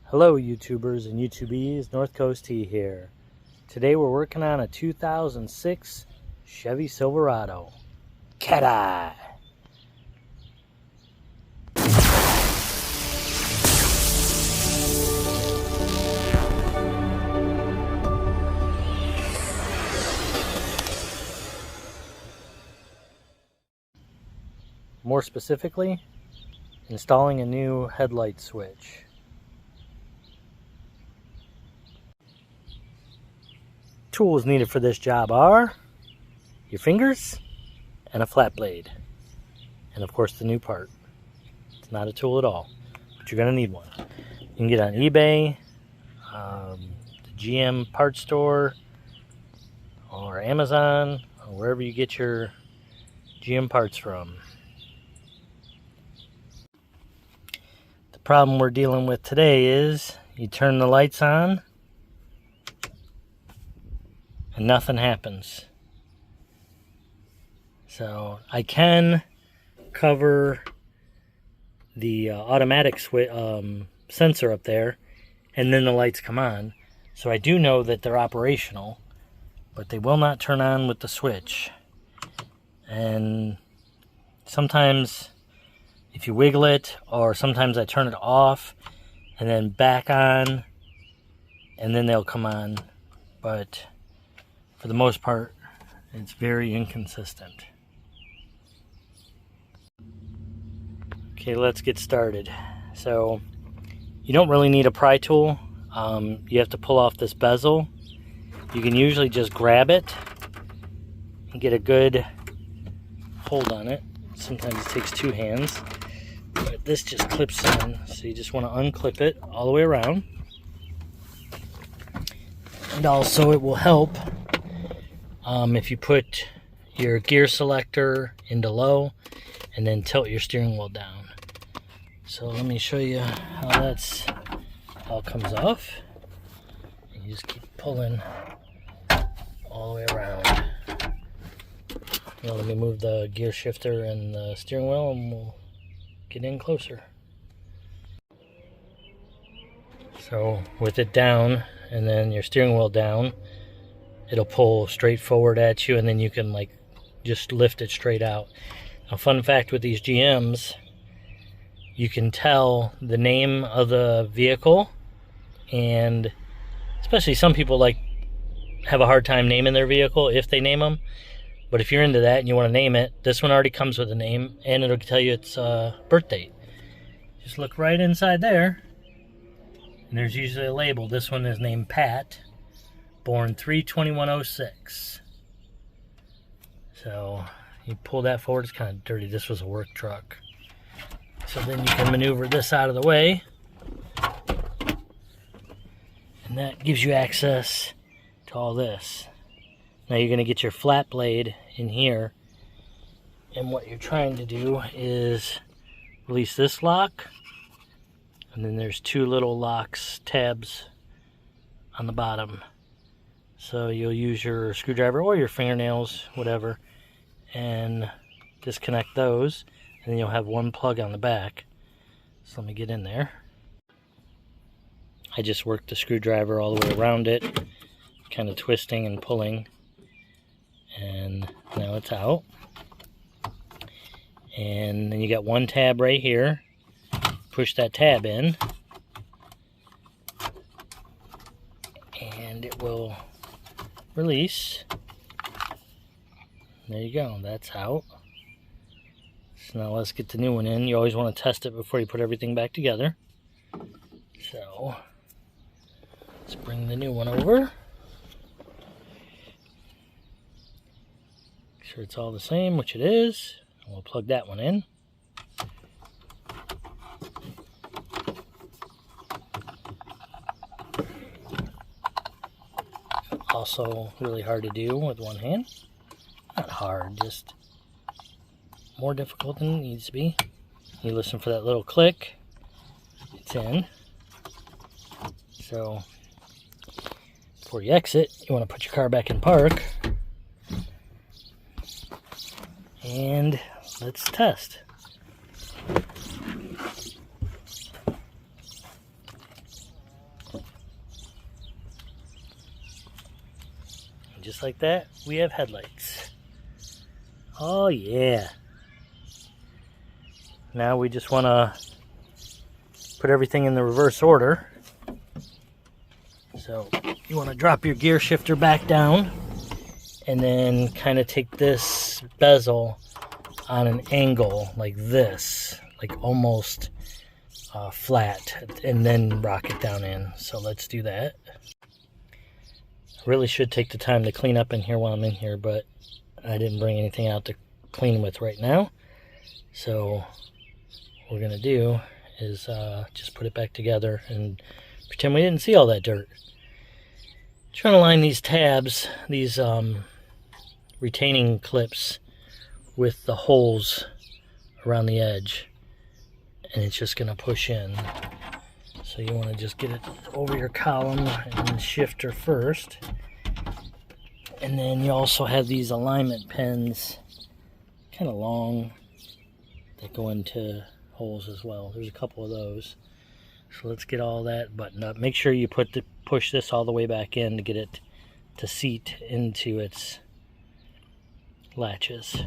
Hello YouTubers and YouTubies, North Coast T here. Today we're working on a 2006 Chevy Silverado. Cateye! More specifically, installing a new headlight switch. Tools needed for this job are your fingers and a flat blade, and of course the new part. It's not a tool at all, but you're going to need one. You can get on eBay, the GM parts store, or Amazon, or wherever you get your GM parts from. The problem we're dealing with today is you turn the lights on and nothing happens. So I can cover the automatic sensor up there, and then the lights come on. So I do know that they're operational, but they will not turn on with the switch. And sometimes if you wiggle it, or sometimes I turn it off and then back on, and then they'll come on. But for the most part, it's very inconsistent. Okay, let's get started. So you don't really need a pry tool. You have to pull off this bezel. You can usually just grab it and get a good hold on it. Sometimes it takes two hands, but this just clips in, so you just want to unclip it all the way around. And also it will help if you put your gear selector into low and then tilt your steering wheel down. So let me show you how that's all comes off. And you just keep pulling all the way around. Now let me move the gear shifter and the steering wheel and we'll get in closer. So with it down and then your steering wheel down, it'll pull straight forward at you, and then you can like just lift it straight out. A fun fact with these GMs, you can tell the name of the vehicle, and especially some people like have a hard time naming their vehicle if they name them. But if you're into that and you want to name it, this one already comes with a name, and it'll tell you its birth date. Just look right inside there, and there's usually a label. This one is named Pat, born 3/21/06. So you pull that forward. It's kind of dirty. This was a work truck. So then you can maneuver this out of the way, and that gives you access to all this. Now you're going to get your flat blade in here, and what you're trying to do is release this lock, and then there's two little locks, tabs on the bottom. So you'll use your screwdriver or your fingernails, whatever, and disconnect those, and then you'll have one plug on the back. So let me get in there. I just worked the screwdriver all the way around it, kind of twisting and pulling, and now it's out. And then you got one tab right here. Push that tab in, and it will release. There you go, that's out. So now let's get the new one in. You always want to test it before you put everything back together. So let's bring the new one over. Make sure it's all the same, which it is. We'll plug that one in. Also really hard to do with one hand. Not hard, just more difficult than it needs to be. You listen for that little click. It's in. So before you exit, you want to put your car back in park. And let's test. just like that, we have headlights. Oh yeah. Now we just want to put everything in the reverse order. So you want to drop your gear shifter back down and then kind of take this bezel on an angle like this, like almost flat, and then rock it down in. So let's do that. I really should take the time to clean up in here while I'm in here, but I didn't bring anything out to clean with right now. So what we're gonna do is just put it back together and pretend we didn't see all that dirt. Trying to line these tabs, these retaining clips, with the holes around the edge, and it's just going to push in. So you want to just get it over your column and shifter first, and then you also have these alignment pins, kind of long, that go into holes as well. There's a couple of those. So let's get all that buttoned up. Make sure you push this all the way back in to get it to seat into its latches.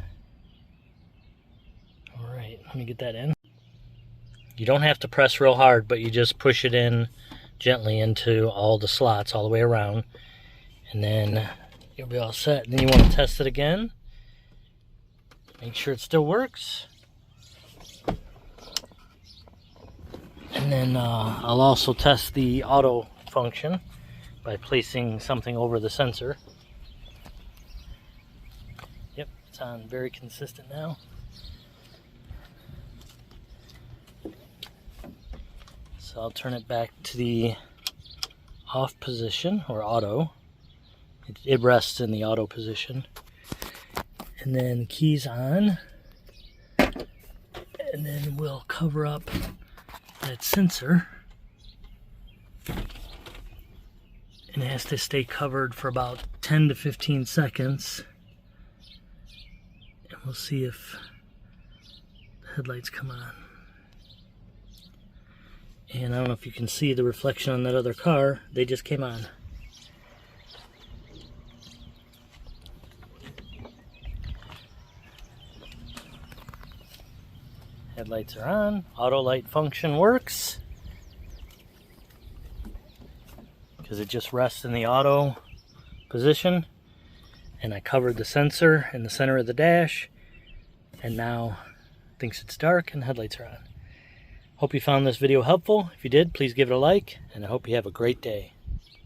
All right, let me get that in. You don't have to press real hard, but you just push it in gently into all the slots all the way around, and then you'll be all set. And then you want to test it again. Make sure it still works. And then I'll also test the auto function by placing something over the sensor. Yep, it's on very consistent now. So I'll turn it back to the off position, or auto. It rests in the auto position. And then keys on. And then we'll cover up that sensor, and it has to stay covered for about 10 to 15 seconds, and we'll see if the headlights come on. And I don't know if you can see the reflection on that other car, they just came on. Headlights are on, auto light function works, because it just rests in the auto position, and I covered the sensor in the center of the dash, and now it thinks it's dark and the headlights are on. Hope you found this video helpful. If you did, please give it a like, and I hope you have a great day.